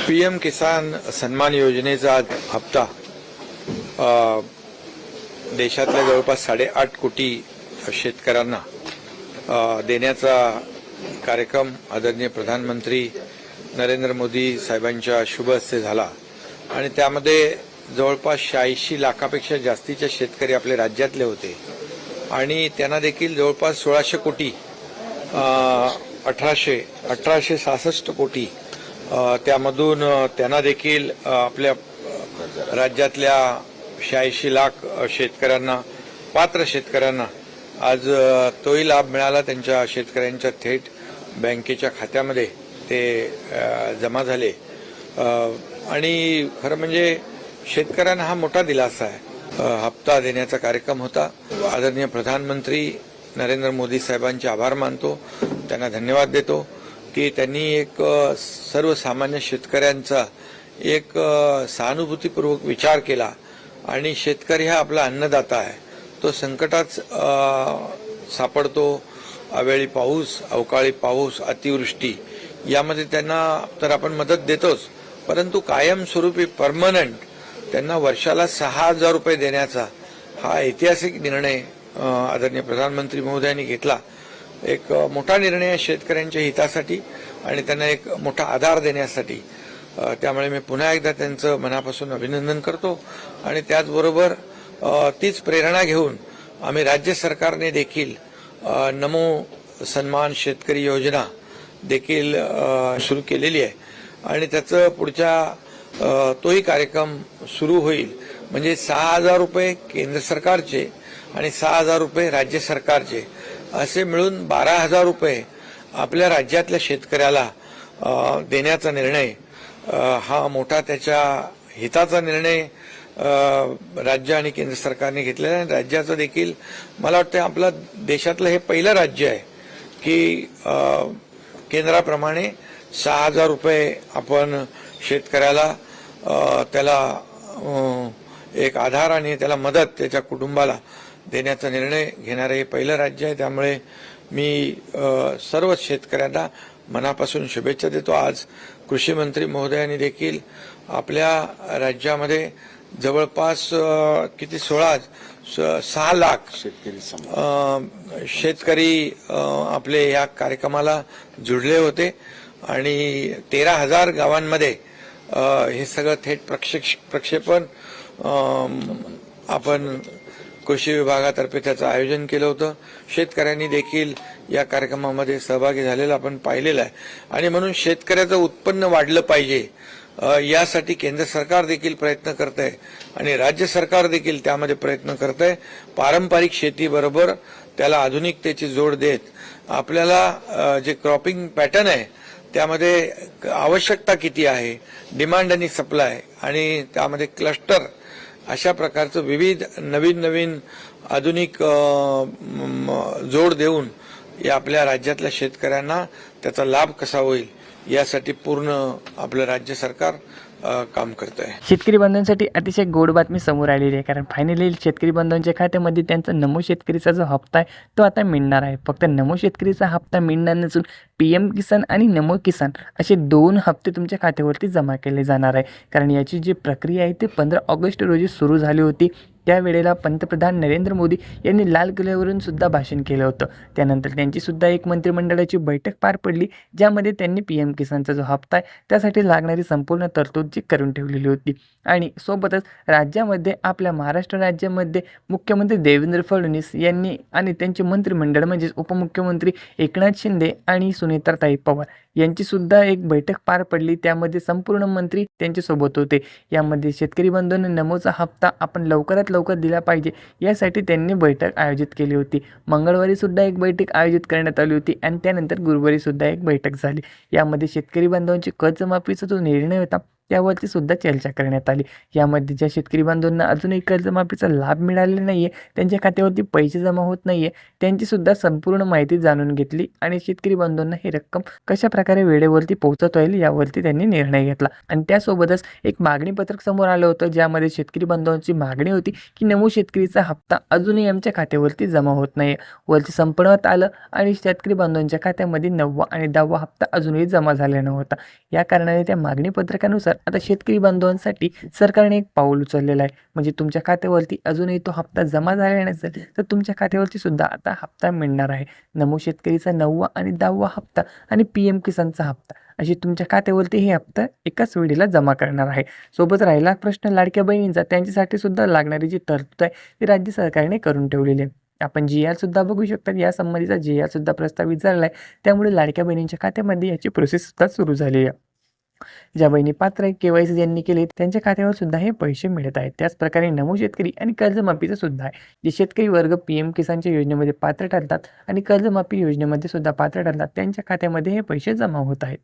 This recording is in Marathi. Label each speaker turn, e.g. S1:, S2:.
S1: PM किसान सन्मान योजनेचा आज हप्ता देशातल्या जवळपास 8.5 कोटी शेतकऱ्यांना देण्याचा कार्यक्रम आदरणीय प्रधानमंत्री नरेंद्र मोदी साहेबांच्या शुभ हस्ते झाला आणि त्यामध्ये जवळपास 86 लाखापेक्षा जास्तीचे शेतकरी आपल्या राज्यातले होते आणि त्यांना देखील जवळपास 1600 कोटी 1866 कोटी त्यामधून त्यांना देखील आपल्या राज्यातल्या 86 लाख शेतकऱ्यांना पात्र शेतकऱ्यांना आज तोही लाभ मिळाला। त्यांच्या शेतकऱ्यांच्या थेट बँकेच्या खात्यामध्ये ते जमा झाले आणि खरं म्हणजे शेतकऱ्यांना हा मोठा दिलासा आहे। हप्ता देण्याचा कार्यक्रम होता। आदरणीय प्रधानमंत्री नरेंद्र मोदी साहेबांचे आभार मानतो, त्यांना धन्यवाद देतो की त्यांनी एक सर्वसामान्य शेतकऱ्यांचा एक सहानुभूतीपूर्वक विचार केला आणि शेतकरी हा आपला अन्नदाता आहे। तो संकटात सापडतो, अवेळी पाऊस, अवकाळी पाऊस, अतिवृष्टी यामध्ये त्यांना तर आपण मदत देतोच, परंतु कायमस्वरूपी परमनंट त्यांना वर्षाला 6,000 रुपये देण्याचा हा ऐतिहासिक निर्णय आदरणीय प्रधानमंत्री महोदयांनी घेतला। एक मोठा निर्णय आहे शेतकऱ्यांच्या हितासाठी आणि त्यांना एक मोठा आधार देण्यासाठी। त्यामुळे मी पुन्हा एकदा त्यांचं मनापासून अभिनंदन करतो आणि त्याचबरोबर तीच प्रेरणा घेऊन आम्ही राज्य सरकारने देखील नमो सन्मान शेतकरी योजना देखील सुरू केलेली आहे आणि त्याचं पुढच्या तोही कार्यक्रम सुरू होईल। म्हणजे 6,000 रुपये केंद्र सरकारचे आणि 6,000 रुपये राज्य सरकारचे असे मिळून 12,000 रुपये आपल्या राज्यातल्या शेतकऱ्याला देण्याचा निर्णय हा मोठा त्याच्या हिताचा निर्णय राज्य आणि केंद्र सरकारने घेतलेला आहे। राज्याचं देखील मला वाटतं आपल्या देशातलं हे पहिलं राज्य आहे की केंद्राप्रमाणे 6,000 रुपये आपण शेतकऱ्याला त्याला एक आधार आणि त्याला मदत त्याच्या कुटुंबाला देण्याचा निर्णय घेणारे हे पहिलं राज्य आहे। त्यामुळे मी सर्व शेतकऱ्यांना मनापासून शुभेच्छा देतो। आज कृषी मंत्री महोदयांनी देखील आपल्या राज्यामध्ये जवळपास किती 6 लाख शेतकरी आपले या कार्यक्रमाला जुळले होते आणि 13,000 गावांमध्ये हे सगळं थेट प्रक्षेपण आपण कृषी विभागातर्फे त्याचं आयोजन केलं होतं। शेतकऱ्यांनी देखील या कार्यक्रमामध्ये सहभागी झालेलं आपण पाहिलेलं आहे आणि म्हणून शेतकऱ्याचं उत्पन्न वाढलं पाहिजे यासाठी केंद्र सरकार देखील प्रयत्न करत आहे आणि राज्य सरकार देखील त्यामध्ये प्रयत्न करत आहे। पारंपरिक शेतीबरोबर त्याला आधुनिकतेची जोड देत आपल्याला जे क्रॉपिंग पॅटर्न आहे त्यामध्ये आवश्यकता किती आहे, डिमांड आणि सप्लाय आणि त्यामध्ये क्लस्टर अशा प्रकारचं विविध नवीन आधुनिक जोड देऊन या आपल्या राज्यातल्या शेतकऱ्यांना त्याचा लाभ कसा होईल यासाठी पूर्ण आपलं राज्य सरकार काम करत आहे।
S2: शेतकरी बंधूंसाठी अतिशय गोड बातमी समोर आलेली आहे, कारण फायनली शेतकरी बंधूंच्या खात्यामध्ये त्यांचा नमो शेतकरीचा जो हप्ता आहे तो आता मिळणार आहे। फक्त नमो शेतकरीचा हप्ता मिळणार नसून PM किसान आणि नमो किसान असे 2 हप्ते तुमच्या खात्यावरती जमा केले जाणार आहे। कारण याची जी प्रक्रिया आहे ती 15 ऑगस्ट रोजी सुरू झाली होती। त्यावेळेला पंतप्रधान नरेंद्र मोदी यांनी लाल किल्ल्यावरून सुद्धा भाषण केलं होतं। त्यानंतर त्यांची सुद्धा एक मंत्रिमंडळाची बैठक पार पडली, ज्यामध्ये त्यांनी PM किसानचा जो हप्ता आहे त्यासाठी लागणारी संपूर्ण तरतूद जी करून ठेवलेली होती आणि सोबतच राज्यामध्ये आपल्या महाराष्ट्र राज्यामध्ये मुख्यमंत्री देवेंद्र फडणवीस यांनी आणि त्यांचे मंत्रिमंडळ म्हणजेच उपमुख्यमंत्री एकनाथ शिंदे आणि सुनेत्राताई पवार यांची सुद्धा एक बैठक पार पडली। त्यामध्ये संपूर्ण मंत्री त्यांच्यासोबत होते। यामध्ये शेतकरी बंधूंना नमोचा हप्ता आपण लवकरात लवकर दिला पाहिजे यासाठी त्यांनी बैठक आयोजित केली होती। मंगळवारी सुद्धा एक बैठक आयोजित करण्यात आली होती आणि त्यानंतर गुरुवारी सुद्धा एक बैठक झाली। यामध्ये शेतकरी बांधवांची कर्जमाफीचा जो निर्णय होता त्यावरती सुद्धा चर्चा करण्यात आली. यामध्ये ज्या शेतकरी बांधवांना अजूनही कर्जमाफीचा लाभ मिळालेला नाहीये, त्यांच्या खात्यावरती पैसे जमा होत नाहीये, त्यांची सुद्धा संपूर्ण माहिती जाणून घेतली आणि शेतकरी बांधवांना ही रक्कम कशाप्रकारे वेळेवरती पोहोचवता येईल यावरती त्यांनी निर्णय घेतला. आणि त्यासोबतच एक मागणी पत्रक समोर आलं होतं, ज्यामध्ये शेतकरी बांधवांची मागणी होती की नमो शेतकरीचा हप्ता अजूनही आमच्या खात्यावरती जमा होत नाही. वरती संपवण्यात आलं आणि शेतकरी बांधवांच्या खात्यामध्ये 9वा आणि 10वा हप्ता अजूनही जमा झाला नव्हता. या कारणाने त्या मागणी पत्रकानुसार आता शेतकरी बांधवांसाठी सरकारने एक पाऊल उचललेलं आहे. म्हणजे तुमच्या खात्यावरती अजूनही तो हप्ता जमा झालेला नसेल तर तुमच्या खात्यावरती सुद्धा आता हप्ता मिळणार आहे. नमो शेतकरीचा 9वा आणि 10वा हप्ता आणि PM किसानचा हप्ता अशी तुमच्या खात्यावरती हे हप्ता एकाच वेळेला जमा करणार आहे. सोबत राहिला प्रश्न लाडक्या बहिणींचा, त्यांच्यासाठी सुद्धा लागणारी जी तरतूद आहे ती राज्य सरकारने करून ठेवलेली आहे. आपण GR सुद्धा बघू शकता. या संबंधीचा GR सुद्धा प्रस्तावित झालेला आहे. त्यामुळे लाडक्या बहिणींच्या खात्यामध्ये याची प्रोसेस सुद्धा सुरू झाली आहे. ज्या बहिणी पात्र आहे, KYC ज्यांनी केले त्यांच्या खात्यावर सुद्धा हे पैसे मिळत आहेत. त्याच प्रकारे नमो शेतकरी आणि कर्जमाफीचं सुद्धा आहे. जे शेतकरी वर्ग PM किसानच्या योजनेमध्ये पात्र ठरतात आणि कर्जमाफी योजनेमध्ये सुद्धा पात्र ठरतात, त्यांच्या खात्यामध्ये हे पैसे जमा होत आहेत.